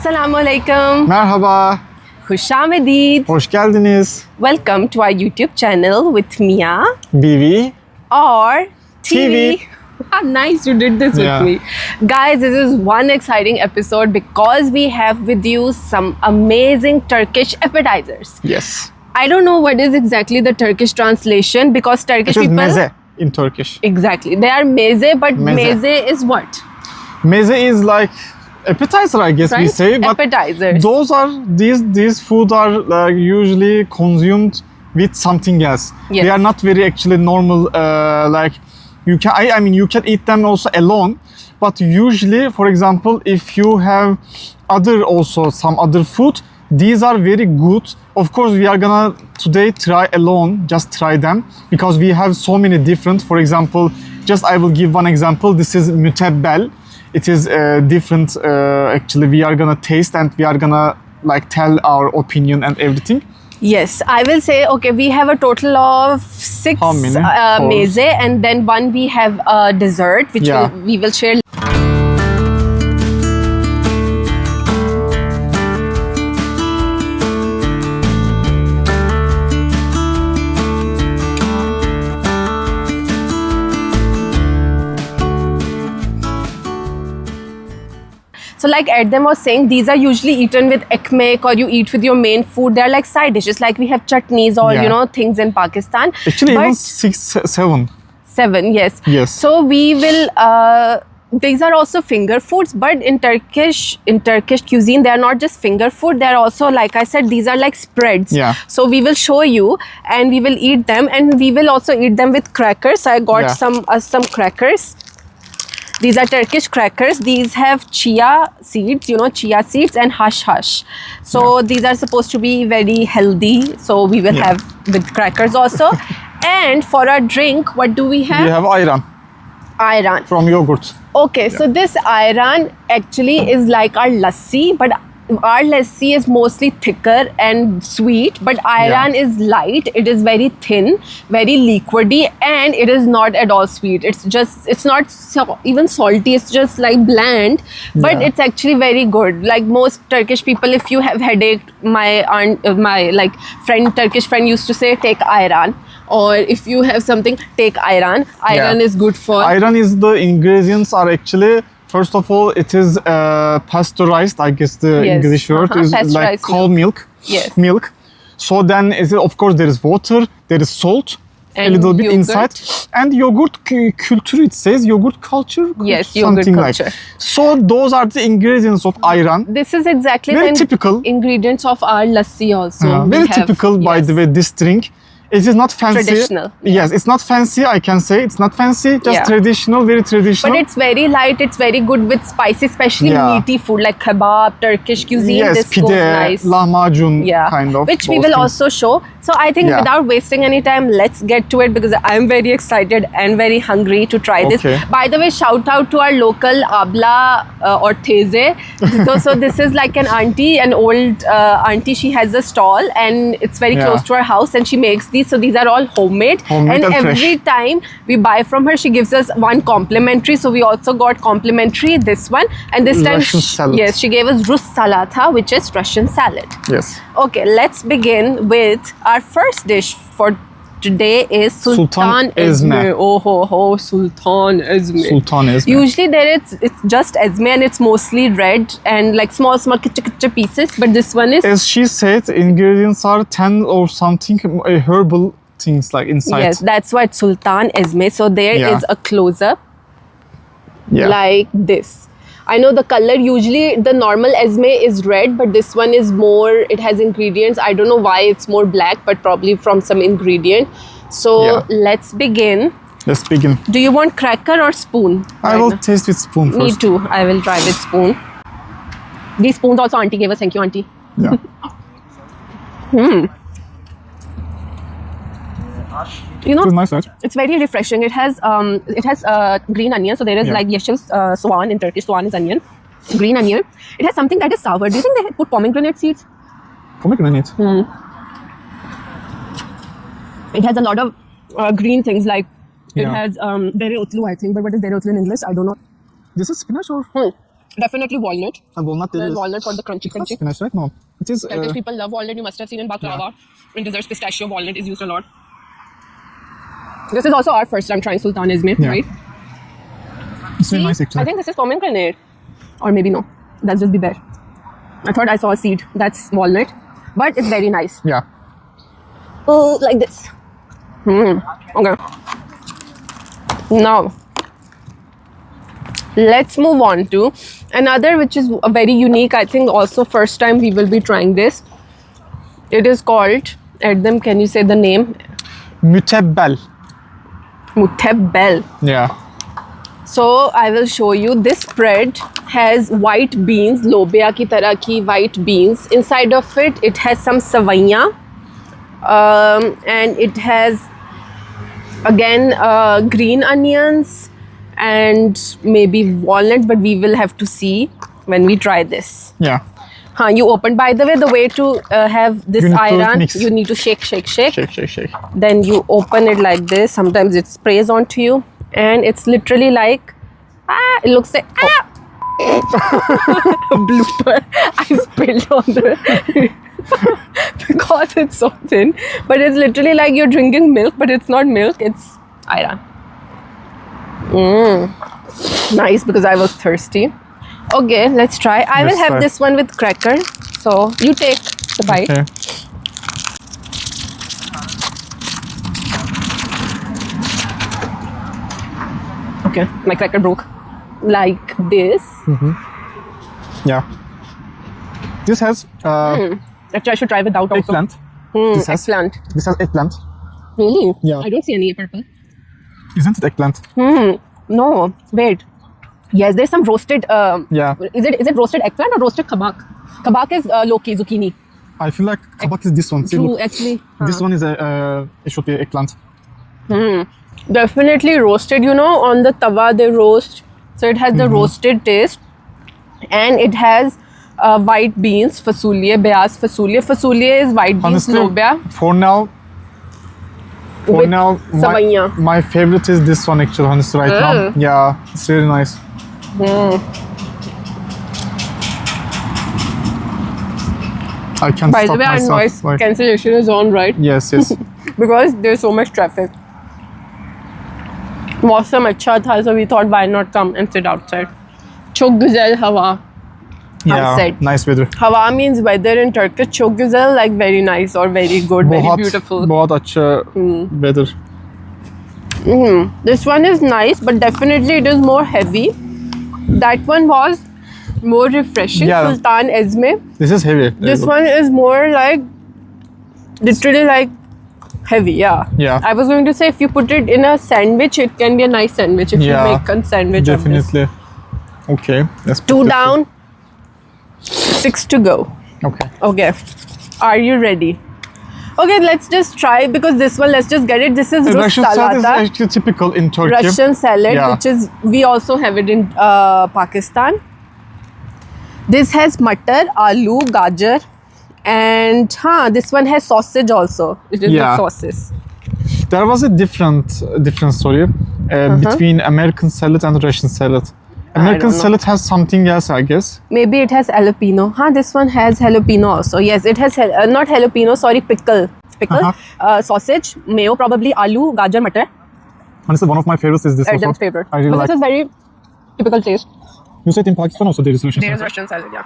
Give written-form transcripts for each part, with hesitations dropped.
Assalamualaikum. Merhaba, Khushamedid. hoş geldiniz. Welcome to our YouTube channel with Mia BV. or TV. TV. How nice you did this Yeah. with me. Guys, this is one exciting episode because we have with you some amazing Turkish appetizers. Yes. I don't know what is exactly the Turkish translation because Turkish It is people... meze in Turkish. Exactly. They are meze, but Meze. meze is what? Meze is like appetizer, I guess we Right? say. But Appetizers. these food are usually consumed with something else. Yes. They are not very actually normal. Like you can, I mean, you can eat them also alone. But usually, for example, if you have some other food, these are very good. Of course, we are gonna today try alone, just try them because we have so many different. For example, I will give one example. This is mutebbel. It is different. Actually, we are gonna taste and we are gonna tell our opinion and everything. Yes, I will say, okay, we have a total of 6 How many? meze, and then one we have a dessert, which Yeah. we will share. So like Erdem was saying, these are usually eaten with ekmek or you eat with your main food. They're like side dishes, like we have chutneys or, Yeah. Things in Pakistan. Actually, even But 6, 7. 7, yes. Yes. So we will, these are also finger foods, but in Turkish cuisine, they are not just finger food. They are also, like I said, these are like spreads. Yeah. So we will show you and we will eat them, and we will also eat them with crackers. I got Yeah. some crackers. These are Turkish crackers. These have chia seeds, chia seeds and hash hash. So these are supposed to be very healthy. So we will Yeah. have with crackers also. And for our drink, what do we have? We have ayran Ayran. from yogurt. Okay, so this ayran actually is like our lassi, but our lassi is mostly thicker and sweet, but ayran is light. It is very thin, very liquidy, and it is not at all sweet. It's not even salty. It's just like bland, but Yeah. it's actually very good. Like most Turkish people, if you have headache, my Turkish friend used to say, take ayran. Or if you have something, take ayran. Ayran Yeah. is good for... Ayran is the ingredients are actually, first of all, it is pasteurized. I guess the Yes. English word is like Pasteurized cow milk. Yes. Milk. So then, of course, there is water, there is salt, a And little bit yogurt. inside, and yogurt culture. It says yogurt culture. Yes, yogurt something culture. like. So those are the ingredients of ayran. This is exactly Very the typical. ingredients of our lassi also. We Very have- typical, by yes. the way. This drink. It is not fancy. Traditional. Yes, it's not fancy. I can say it's not fancy. Just Yeah. traditional, very traditional. But it's very light. It's very good with spicy, especially Yeah. meaty food like kebab, Turkish cuisine. yes, This goes pide, nice. lahmacun, Yeah, kind of. which we those will things. also show. So I think Yeah. without wasting any time, let's get to it because I'm very excited and very hungry to try this. Okay. By the way, shout out to our local abla or teze. So this is like an auntie, an old auntie. She has a stall and it's very Yeah. close to her house, and she makes these. So these are all homemade. Homemade and every fresh. time we buy from her, she gives us one complimentary. So we also got complimentary this one, and this time Russian salad. yes, she gave us Rus salata, which is Russian salad. Yes. Okay, let's begin with our first dish for today is Sultan Sultan Ezme. Ezme. Oh ho ho, Sultan Ezme. Sultan Ezme. Usually it's just Ezme and it's mostly red and like small kitcha pieces, but this one is As she said, ingredients are 10 or something herbal things like inside. yes, that's why it's Sultan Ezme. So there is Yeah. a close-up Yeah. like this. I know the color, usually the normal Ezme is red, but this one is more, it has ingredients. I don't know why it's more black, but probably from some ingredient. So Yeah. let's begin. Let's begin. Do you want cracker or spoon? I will taste with spoon Me first. too. I will try with spoon. These spoons also auntie gave us. Thank you, auntie. Yeah. You know, It is nice, right? it's very refreshing. It has green onion. So there is Yeah. like yeşil soğan in Turkish. Soğan is onion. Green onion. It has something that is sour. Do you think they put pomegranate seeds? Pomegranate. It has a lot of green things like it Yeah. has dereotlu, I think. But what is dereotlu in English? I don't know. This is spinach or? Definitely walnut. And walnut there There's is. walnut for the crunchy. It's nice, right? No. It is. Turkish people love walnut. You must have seen in baklava. In desserts, pistachio walnut is used a lot. This is also our first time trying Sultan Izmir, Yeah. right? It's very nice actually. I think this is pomegranate. Or maybe no. That's just biber. I thought I saw a seed. That's walnut. But it's very nice. Yeah. Oh, like this. Okay. Now, let's move on to another which is a very unique. I think also first time we will be trying this. It is called, Edem, can you say the name? Mütebbel. Mutebbel. Yeah. So I will show you. This spread has white beans, lobia ki tarah ki white beans. Inside of it, it has some savaiya. And it has again green onions and maybe walnut, but we will have to see when we try this. Yeah. You open, by the way to have this You need to ayran, mix. you need to shake. Shake, shake, shake. Then you open it like this. Sometimes it sprays onto you, and it's literally like, it looks like, a blooper. I spilled on the because it's so thin, but it's literally like you're drinking milk, but it's not milk, it's ayran. Nice, because I was thirsty. Okay, let's try. I will Let's have try. this one with cracker. So you take the bite. Okay. Okay, my cracker broke. Like this. Yeah. This has Actually, I should try without also. eggplant. This has Eggplant. This has eggplant. Really? Yeah. I don't see any purple. Isn't it eggplant? No, wait. Yes, there's some roasted. Yeah. Is it roasted eggplant or roasted kabak? Kabak is loki, zucchini. I feel like kabak is this one. See, True, look. actually. This one is it should be eggplant. Definitely roasted. You know, on the tawa they roast, so it has the roasted taste, and it has white beans, fasuliye, beyaz fasuliye. Fasuliye is white beans, Honestly, lobia. for now, With my, savaiya. my favorite is this one actually, honestly, right now. Yeah, it's really nice. I can't By stop the way, our myself. noise like- cancellation is on, right? yes, yes. Because there's so much traffic. मौसम अच्छा था, so we thought why not come and sit outside. Çok güzel hava. Yeah, Outside. nice weather. Hava means weather in Turkish. Çok güzel, like very nice or very good, very beautiful. बहुत अच्छा weather. This one is nice, but definitely it is more heavy. That one was more refreshing. Yeah. Sultan Ezme. This is heavy. This one is more like, literally like heavy, yeah. Yeah. I was going to say if you put it in a sandwich, it can be a nice sandwich if Yeah, you make a sandwich of this. Definitely. Okay. Let's put 2 this down, 6 to go. one. Okay. Okay. Are you ready? Okay, let's just try, because this one, let's just get it. This is Rus Russian salad is salata. actually typical in Turkey. Russian salad, Yeah. which is, we also have it in Pakistan. This has matar, aloo, gajar, and this one has sausage also. It is Yeah. with sauces. There was a different story between American salad and Russian salad. American don't know. salad has something else, I guess. Maybe it has jalapeno. This one has jalapeno also. Yes, it has not jalapeno, sorry, pickle. Sausage, mayo, probably aloo, gajar, matar. Honestly, one of my favorites is this Adam's also. favorite. I really But like. this is very typical taste. You said in Pakistan also there is Russian There is salad. Russian salad, yeah.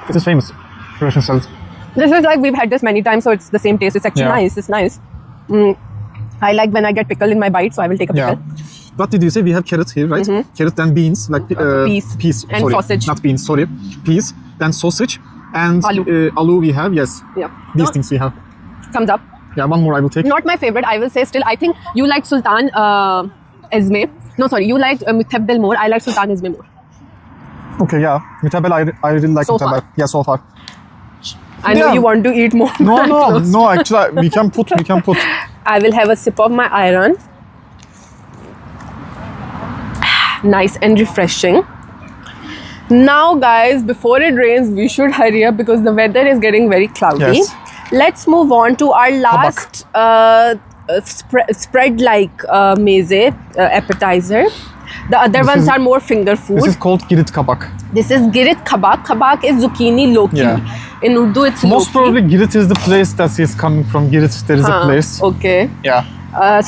It is famous. Russian salad. This is like, we've had this many times, so it's the same taste. It's actually Yeah. nice. It's nice. I like when I get pickle in my bite, so I will take a Yeah. pickle. What did you say? We have carrot here, right? Carrot, then beans, like Peas. Peas. And sorry. sausage. Not beans. Sorry. Peas. Then sausage and Aloo. aloo. We have, yes. Yeah. These things we have. Thumbs up. Yeah, one more I will take. Not my favorite, I will say still. I think you like Sultan Ezme. No, sorry, you like Mutebbel more. I like Sultan Ezme more. Okay, yeah. Mutabel, I really like So mutabel. far. Yeah, so far. I know Yeah. you want to eat more. No, but no, close. no. Actually, we can put. I will have a sip of my ayran. Nice and refreshing. Now, guys, before it rains, we should hurry up because the weather is getting very cloudy. Yes. Let's move on to our last spread like meze appetizer. The other This ones is- are more finger food. This is called girit kabak. This is girit kabak. Kabak is zucchini loki. Yeah. In Urdu, it's Most loki. probably girit is the place that is coming from. Girit, there is a place. Okay. Yeah.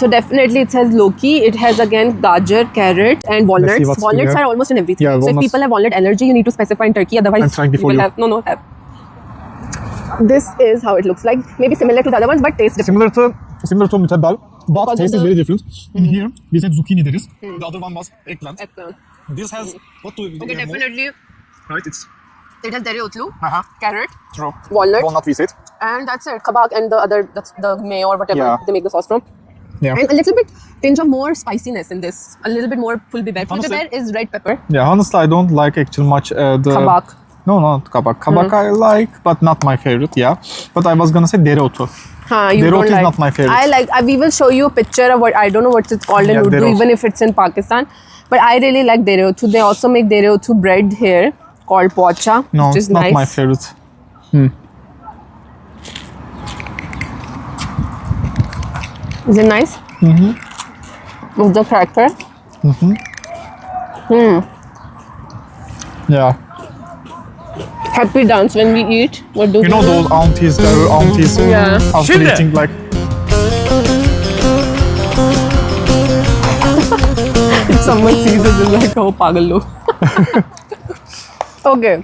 So definitely it has loki. It has again gajar, carrot, and Let's see walnuts. what's Walnuts here. are almost in everything. Yeah, so if walnuts. people have walnut allergy, you need to specify in Turkey. Otherwise, I'm trying before will you. have no have. This is how it looks like. Maybe similar to the other ones, but taste different. Similar to mutabal, but Because taste of is the- very different. In here, we said zucchini there is. The other one was eggplant. Eggplant. This has what do we Okay, have more? definitely. Right, it's It has dereotlu, carrot, true. walnut, Walnut we said. and that's it. Kabak and the other, that's the mayo or whatever Yeah. they make the sauce from. Yeah. And a little bit tinge of more spiciness in this. A little bit more pul biber. Pul Honestly- biber is red pepper. Yeah, honestly, I don't like actually much the Kabak. No, not kabak. Kabak I like, but not my favorite. Yeah, but I was gonna say dereotu. You Dereotu don't is like. not my favorite. I like. We will show you a picture of what I don't know what it's called in Yeah, Urdu, dereotu. even if it's in Pakistan. But I really like dereotu. They also make dereotu bread here called pocha, No, which it's is not nice. my favorite. Is it nice? With the cracker. Yeah, Happy dance when we eat. What do you we know do? those aunties Yeah. after Şimdi. eating like If someone sees us, they're like, oh, pagal lo. Okay.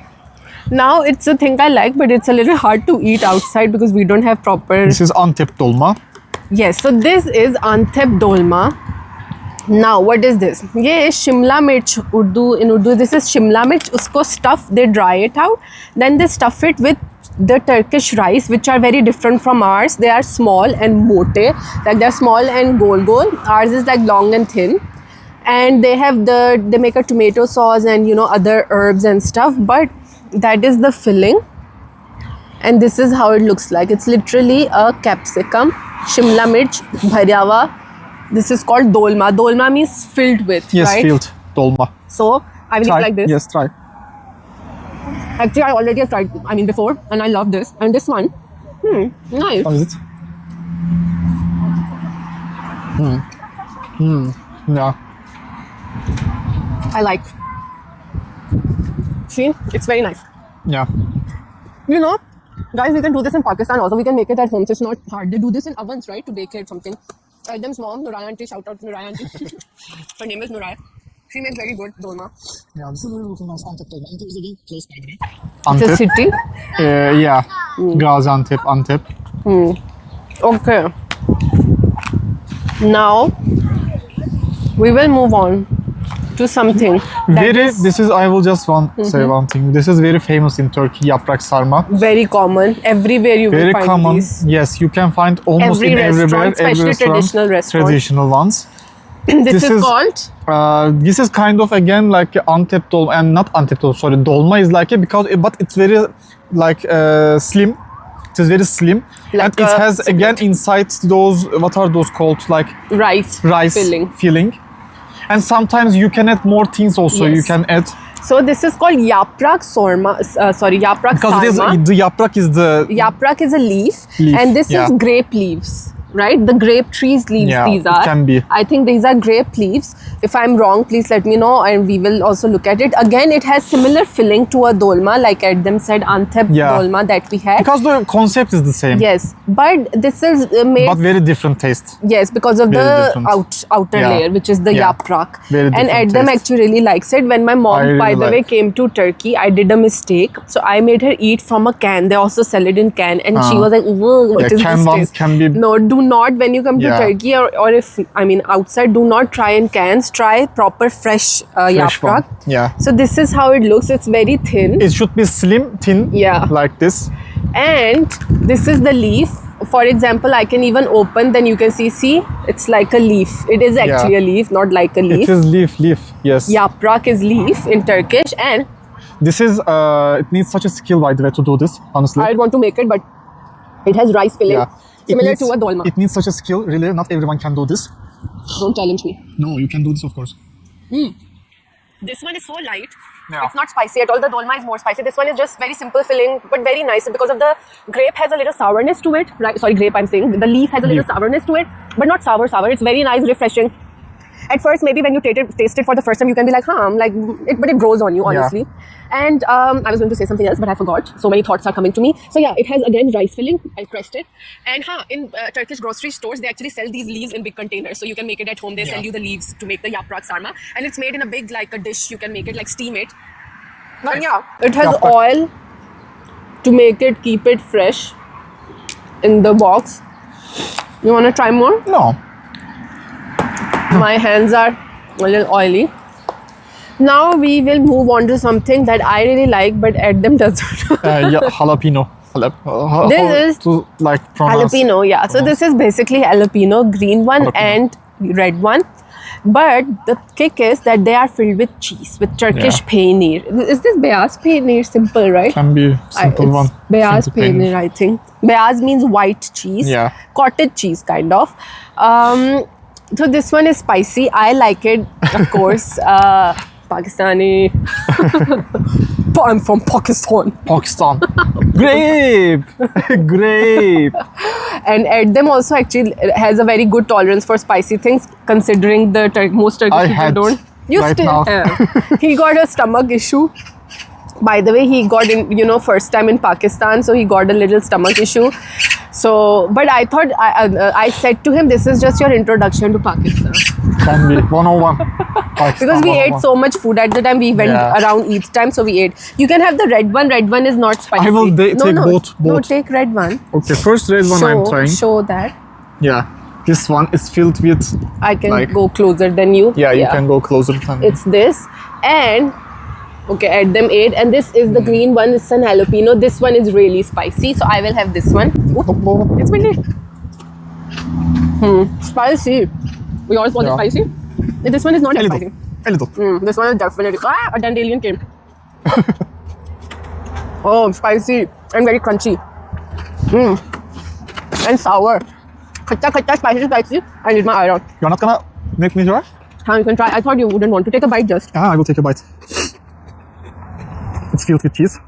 Now it's a thing I like, but it's a little hard to eat outside because we don't have proper. this is Antep dolma. Yes, so this is Antep dolma. Now, what is this? ये शिमला मिर्च in Urdu this is Shimla मिर्च. उसको stuff, they dry it out, then they stuff it with the Turkish rice, which are very different from ours. They are small and mote, like they're small and gol. Ours is like long and thin, and they make a tomato sauce and other herbs and stuff. But that is the filling, and this is how it looks like. It's literally a capsicum, shimla mirch, bharyawa. This is called dolma. Dolma means filled with, Yes, right? filled dolma. So I will Try. eat like this. Yes, try. Actually, I already have tried. I mean, before, and I love this. And this one, nice. How is it? Yeah. I like. See, it's very nice. Yeah. Guys, we can do this in Pakistan also. We can make it at home. So it's not hard. They do this in ovens, right, to bake it something. Adam's mom, Nuraya auntie, shout out to Nuraya auntie. Her name is Nuraya. She makes very good dolma. Yeah, this is very looking nice Antep dolma. Antep is again close by the way. It's a Antep. city. Yeah. Gaziantep, Antep. Okay. Now we will move on to something I will just say one thing. This is very famous in Turkey, yaprak sarma. very common. Everywhere you Very will find common. these. Yes, you can find almost Every in everywhere. restaurant, especially traditional restaurants. Traditional ones. This is is- called This is kind of again like Antep dolma, and not Antep dolma. Sorry, dolma is like it, but it's very like slim. It is very slim, Like and it a has again inside those, what are those called, like rice filling. And sometimes you can add more things also. You Yes. can add, So this is called yaprak sorma. Yaprak because it is, sarma. the yaprak is the Yaprak is a leaf, Leaf, and this yeah. is grape leaves, right? The grape trees leaves. Yeah, these it are. can be. I think these are grape leaves. If I'm wrong, please let me know, and we will also look at it. Again, it has similar filling to a dolma, like Adam said, Antep Yeah. dolma that we had. because the concept is the same, Yes, but this is made. but very different taste. Yes, because of Very the different. outer Yeah. layer, which is the Yeah. yaprak. Very And different Adam taste. actually really likes it. When my I mom, really by the way, like. came to Turkey, I did a mistake. So I made her eat from a can. They also sell it in can, and she was like, "Whoa, what is can this ones taste?" can be- No, do not. When you come to Yeah. Turkey, or if outside, do not try in cans. Try proper fresh Fresh yaprak. one. Yeah. So this is how it looks. It's very thin. It should be slim, thin, Yeah. like this. And this is the leaf. For example, I can even open, then you can see, it's like a leaf. It is actually a leaf, not like a leaf. It is leaf, yes. Yaprak is leaf in Turkish, and This is, it needs such a skill, by the way, to do this, honestly. I want to make it, but it has rice filling, Yeah. similar to a dolma. It needs such a skill, really. Not everyone can do this. Don't challenge me. No, you can do this, of course. This one is so light. Yeah. It's not spicy at all. The dolma is more spicy. This one is just very simple filling, but very nice because of the grape has a little sourness to it. Right? Sorry, grape. I'm saying the leaf has a little Leaf. sourness to it, but not sour. It's very nice, refreshing. At first, maybe when you taste it for the first time, you can be like, but it grows on you, honestly. And I was going to say something else, but I forgot. So many thoughts are coming to me. So yeah, it has again rice filling. I pressed it. And in Turkish grocery stores, they actually sell these leaves in big containers. So you can make it at home. They sell you the leaves to make the yaprak sarma. And it's made in a big, like a dish. You can make it, like steam it. And yeah, it has oil to make it, keep it fresh in the box. You want to try more? No. My hands are a little oily. Now we will move on to something that I really like, but Adam doesn't. Yeah, jalapeno. This is to like pronounce. Jalapeno, yeah. So this is basically jalapeno, green one Jalapeno. and red one. But the kick is that they are filled with cheese, with Turkish peynir. Is this beyaz peynir? Simple, right? Can be simple one. Beyaz Simple peynir, I think. Beyaz means white cheese. Yeah. Cottage cheese, kind of. So this one is spicy. I like it, of course. Pakistani. I'm from Pakistan. Pakistan. Grape. Grape. And Edem also actually has a very good tolerance for spicy things, considering the most Turkish people don't. You right still now. have. He got a stomach issue. By the way, he got in, first time in Pakistan, so he got a little stomach issue. So, but I thought, I said to him, this is just your introduction to Pakistan. Can be 101. Pakistan, Because we 101. ate so much food at the time, we went around each time, so we ate. You can have the red one. Red one is not spicy. I will take both. No, take red one. Okay, first red one I'm trying. Show that. Yeah, this one is filled with. I can like, go closer than you. Yeah, you can go closer than me. It's this and okay, add them 8, and this is the green one. It's an jalapeno. This one is really spicy, so I will have this one. It's windy. Spicy. We always want it spicy. This one is not as spicy. A little. This one is definitely a dandelion came. Oh, spicy and very crunchy. And sour. Khatta, spicy. I need my iron. You're not gonna make me try? You can try. I thought you wouldn't want to take a bite just. Yeah, I will take a bite. It's filled with cheese.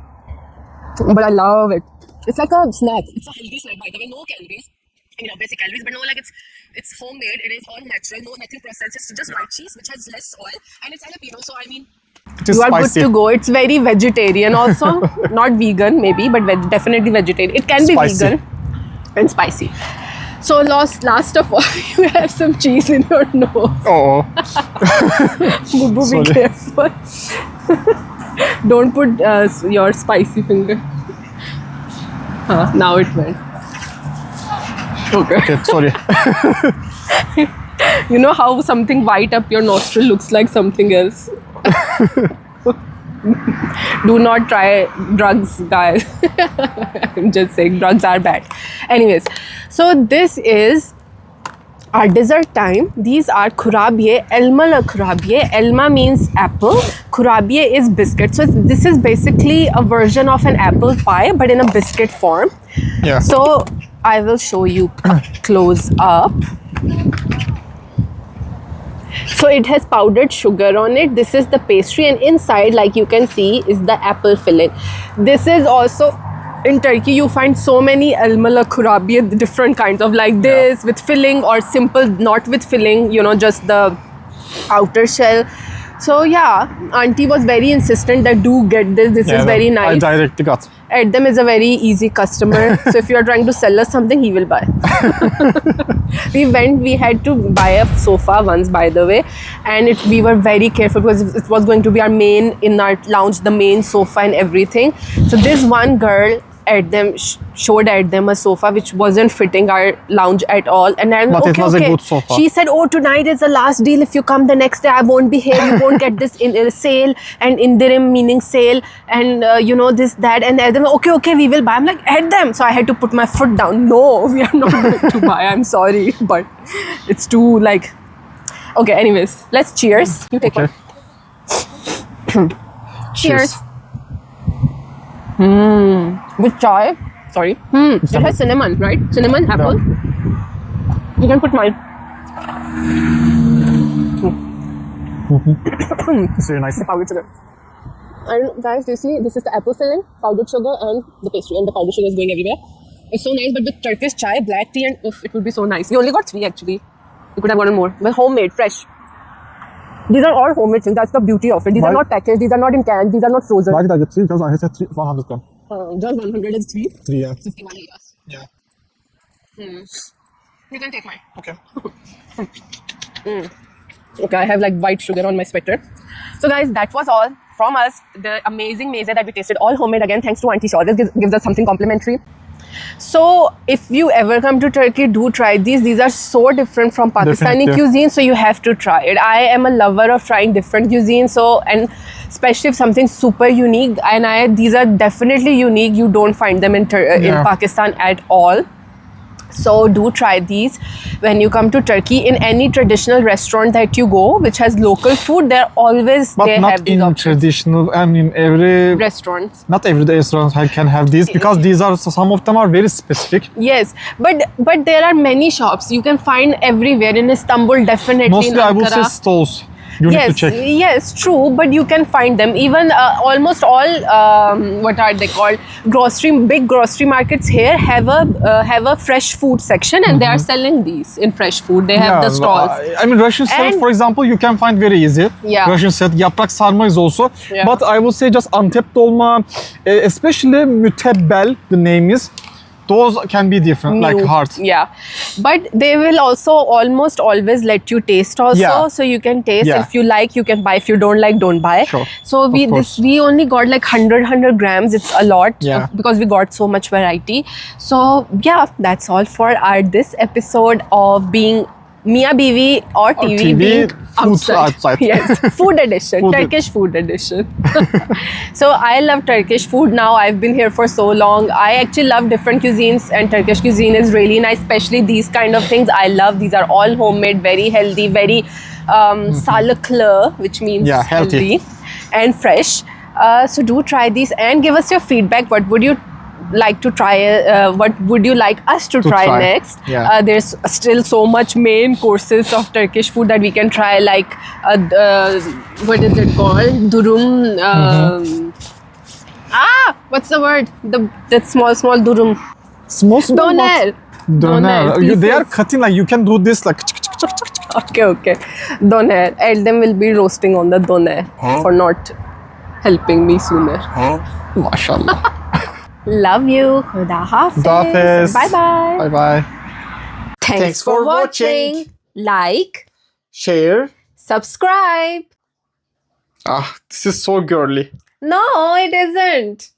But I love it. It's like a snack. It's a healthy snack, by the way. No calories. Basic calories, but no, like it's homemade. It is all natural. No, nothing processed. It's just white cheese, which has less oil, and it's jalapeno. So I mean, you are spicy. good to go. It's very vegetarian also. Not vegan, maybe, but definitely vegetarian. It can be vegan and spicy. So last of all, you have some cheese in your nose. Oh. Boo, be careful. Don't put your spicy finger. Now it went. Okay. Sorry. You know how something white up your nostril looks like something else? Do not try drugs, guys. I'm just saying drugs are bad. Anyways, so this is our dessert time. These are kurabiye, elmalı kurabiye. Elma means apple. Kurabiye is biscuit. So this is basically a version of an apple pie, but in a biscuit form. Yeah. So I will show you close up. So it has powdered sugar on it. This is the pastry, and inside, like you can see, is the apple filling. This is also in Turkey. You find so many elmalı kurabiye, different kinds of like this with filling or simple, not with filling. Just the outer shell. So yeah, auntie was very insistent that do get this. This is very nice. I directly got. Edem is a very easy customer. So if you are trying to sell us something, he will buy. We had to buy a sofa once, by the way. And we were very careful because it was going to be our main, in our lounge, the main sofa and everything. So this one girl showed them a sofa which wasn't fitting our lounge at all, and then it was a good sofa. She said, "Oh, tonight is the last deal. If you come the next day, I won't be here. You won't get this in sale, and indirim meaning sale, and this that." And Edem, okay, we will buy. I'm like, Edem. So I had to put my foot down. No, we are not going to buy. I'm sorry, but it's too like. Okay, anyways, let's cheers. You take one. Cheers. With chai. Sorry. It has cinnamon, right? Cinnamon, apple. You can put mine. It's very nice. The powdered sugar. And guys, do you see? This is the apple filling, powdered sugar, and the pastry. And the powdered sugar is going everywhere. It's so nice, but with Turkish chai, black tea, and it would be so nice. We only got 3 actually. You could have gotten more. But homemade, fresh. These are all homemade things. That's the beauty of it. These are Why- not packaged. These are not in cans. These are not frozen. Why did I get 3? Because I had 100 gram. Just 100 is 3. 3, yeah. 51 years. Yeah. You can take mine. Okay. Okay, I have like white sugar on my sweater. So guys, that was all from us. The amazing meze that we tasted, all homemade again, thanks to Auntie Shaw. This gives us something complimentary. So if you ever come to Turkey, do try these. These are so different from Pakistani Definitely. cuisine, so you have to try it. I am a lover of trying different cuisines, so and especially if something's super unique, and these are definitely unique. You don't find them in Yeah. Pakistan at all. So do try these when you come to Turkey. In any traditional restaurant that you go, which has local food, they're always But they not have these in options. traditional, I mean, every... Restaurants. Not every restaurant can have these because these are, some of them are very specific. Yes, but there are many shops you can find everywhere in Istanbul. Definitely Mostly in I would say Ankara. stalls. You need to check. Yes, true, but you can find them. Even almost all what are they called? Big grocery markets here have a fresh food section, and they are selling these in fresh food. They have the stalls. I mean, Russian salad, And- for example, you can find very easy. Yeah. Russian salad, yaprak sarma is also. Yeah. But I would say just Antep dolma, especially mütebbel, the name is. Those can be different, like New. hard. Yeah, but they will also almost always let you taste also, Yeah. so you can taste. Yeah. If you like, you can buy. If you don't like, don't buy. Sure. So course. we only got like 100 grams. It's a lot Yeah. because we got so much variety. So yeah, that's all for our this episode of being Mia Biwi or TV, TV, being food outside. Yes, food edition, Food. Turkish food edition. So I love Turkish food now. I've been here for so long. I actually love different cuisines, and Turkish cuisine is really nice, especially these kind of things. I love these are all homemade, very healthy, very sağlıklı, which means Yeah, healthy. and fresh. So do try these and give us your feedback. What would you like to try? What would you like us to try next? Yeah. There's still so much main courses of Turkish food that we can try, like what is it called? Durum. What's the word? That small durum. Small Doner. Doner. They are pieces. cutting like you can do this like. Okay. Doner. And then we'll be roasting on the doner for not helping me sooner. Maşallah. Love you. Khuda Hafiz. Hafiz. Bye bye. Bye bye. Thanks for watching. Like, Share. subscribe. Ah, this is so girly. No, it isn't.